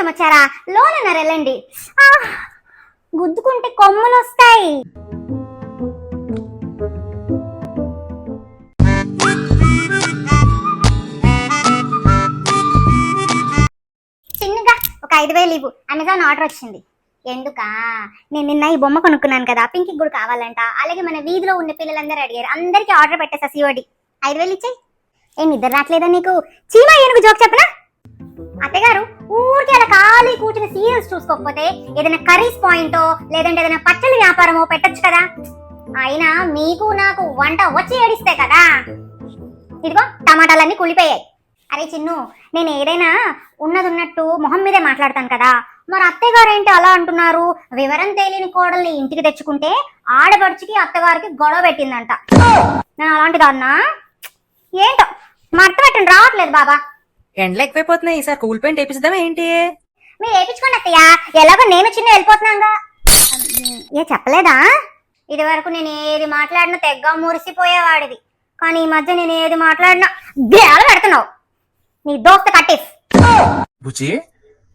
వచ్చారా? లోనున్నారు, వెళ్ళండి. గుద్దుకుంటే కొమ్ములు వస్తాయి. చిన్నగా ఒక 5,000 ఇవ్వు, అమెజాన్ ఆర్డర్ వచ్చింది. ఎందుకా? నేను నిన్న ఈ బొమ్మ కొనుక్కున్నాను కదా, పింకి కూడా కావాలంట. అలాగే మన వీధిలో ఉన్న పిల్లలందరూ అడిగారు, అందరికి ఆర్డర్ పెట్టేసా సిఓడి. 5,000 ఇచ్చాయి. ఏం నిద్ర రావట్లేదా నీకు? చీమా ఏనుగు జోక్ చెప్పనా? అత్తగారు ఊరికి అలా ఖాళీ కూర్చుని సీరియల్స్ చూసుకోకపోతే ఏదైనా కర్రీస్ పాయింటో లేదంటే ఏదైనా పచ్చళ్ళ వ్యాపారమో పెట్టొచ్చు కదా. అయినా మీకు నాకు వంట వచ్చి ఏడిస్తే కదా. ఇదిగో టమాటాలన్నీ కుళ్ళిపోయాయి. అరే చిన్ను, నేను ఏదైనా ఉన్నట్టు మొహం మీదే మాట్లాడతాను కదా, మరి అత్తయ్య గారు ఏంటి అలా అంటున్నారు? వివరం తెలియని కోడల్ని ఇంటికి తెచ్చుకుంటే ఆడపడుచుకి అత్తగారికి గొడవ పెట్టిందంట. నేను అలాంటిదా అన్నా? ఏంటో మట్ట పెట్టండి, రావట్లేదు బాబా. ఎండలు ఎక్కువైపోతున్నాయి, ఈసారి కూల్ పెయింట్ వేపిస్తామా ఏంటి? మీరు వేయించుకోండి అత్తయ్య, ఎలాగో నేను చిన్న వెళ్ళిపోతున్నాగా. ఏ చెప్పలేదా? ఇది వరకు నేను ఏది మాట్లాడినా తెగ్గ మురిసిపోయేవాడివి, కానీ ఈ మధ్య నేను ఏది మాట్లాడినా గేల పెడుతున్నావు. నీ దోస్త కట్టిఫ్. బుజ్జి,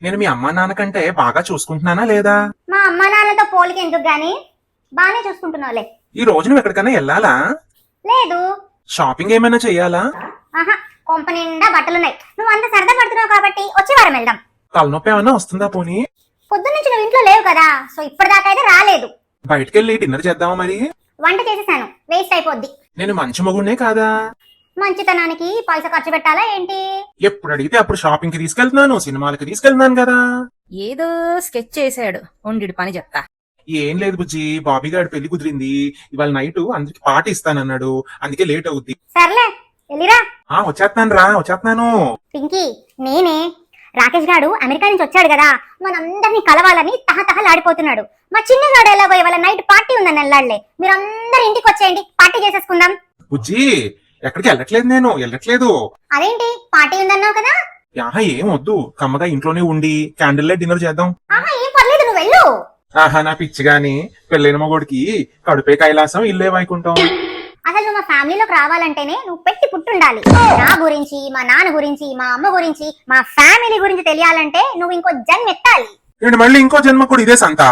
నేను మీ అమ్మా నాన్న కంటే బాగా చూసుకుంటున్నానా లేదా? మా అమ్మా నాన్నతో పోలికి ఎందుకు గాని, బానే చూసుకుంటున్నావులే. ఈ రోజు నువ్వు ఎక్కడికైనా వెళ్ళాలా? లేదు. షాపింగ్ ఏమైనా చెయ్యాలా? ఆహా, కొంప నిండా బట్టలున్నాయి. నువ్వు అంత సరదా పడుతున్నావు కాబట్టి వచ్చే వారం వెళ్దాం. తలనొప్పి ఏమైనా వస్తుందా పోనీ? పొద్దున్నుంచి నువ్వు ఇంట్లో లేవు కదా, సో ఇప్పటిదాకా అయితే రాలేదు. బయటకెళ్ళి డిన్నర్ చేద్దామా మరి? వంట చేసేసాను, వేస్ట్ అయిపోద్ది. నేను మంచి మొగుడినే కాదా? మంచితనానికి పైసా ఖర్చు పెట్టాలా ఏంటి? ఎప్పుడు అడిగితే అప్పుడు షాపింగ్ కి తీసుకెళ్తున్నాను, సినిమాలకి తీసుకెళ్తున్నాను కదా. ఏదో స్కెచ్ చేశాడు, ఉండి పని చెప్తా. ఏం లేదు బుజ్జి, బాబీ గారి పెళ్లి కుదిరింది. ఇవాళ నైట్ అందరికి పార్టీ ఇస్తానన్నాడు, అందుకే లేట్ అవుద్ది. సర్లే వెళ్ళిరా. వచ్చేస్తున్నాను. పింకీ, నేనే. రాకేష్ గాడు అమెరికా నుంచి వచ్చాడు కదా, మనందరినీ కలవాలని తహతహలాడిపోతున్నాడు. మా చిన్నగాడు ఎలాగో ఇవాళ నైట్ పార్టీ ఉందని వెళ్ళాడులే. మీరందరూ ఇంటికి వచ్చేయండి, పార్టీ చేసేసుకుందాం. బుజ్జి, ఎక్కడికి వెళ్ళట్లేదు. అదేంటి, పార్టీ ఉందన్నావు కదా? ఆహా, ఏం వద్దు, కమ్మగా ఇంట్లోనే ఉండి క్యాండిల్ లైట్ డిన్నర్ చేద్దాం. ఆహా, ఏం పర్లేదు, నువ్వు వెళ్ళు. ఆహా, నా పిచ్చి గాని, పెళ్ళైన మగోడికి కడుపే కైలాసం, ఇల్లే వైకుంఠం. అసలు నువ్వు మా ఫ్యామిలీలోకి రావాలంటేనే నువ్వు పెట్టి పుట్టుండాలి. నా గురించి, మా నాన్న గురించి, మా అమ్మ గురించి, మా ఫ్యామిలీ గురించి తెలియాలంటే నువ్వు ఇంకో జన్మ ఎత్తాలి. నేను మళ్ళీ ఇంకో జన్మ కూడా ఇదే సంత.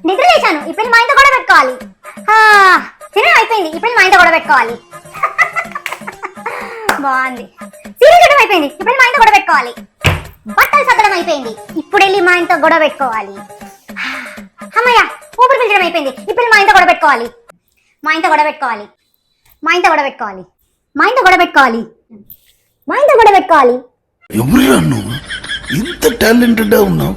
నిద్ర లేచాను, ఇప్పుడు మా ఇంట్లో కూడా పెట్టుకోవాలి. సినిమా అయిపోయింది, ఇప్పుడు మా ఇంట్లో కూడా పెట్టుకోవాలి. బాగుంది. సీరియల్ చూడడం అయిపోయింది, ఇప్పుడు మా ఇంట్లో కూడా పెట్టుకోవాలి. బట్టలు సద్దడం అయిపోయింది, ఇప్పుడు వెళ్ళి మా ఇంట్లో గొడవ పెట్టుకోవాలి. అమ్మయ్య, ఊపిరి పీల్చడం అయిపోయింది, ఇప్పుడు మా ఇంట్లో గొడవ పెట్టుకోవాలి. మా ఇంట్లో గొడవ పెట్టుకోవాలి. మా ఇంట్లో గొడవ పెట్టుకోవాలి. మా ఇంట్లో గొడవ పెట్టుకోవాలి. మా ఇంట్లో గొడవ పెట్టుకోవాలి. ఎవరు ఇంత టాలెంటెడ్ ఉన్నావు?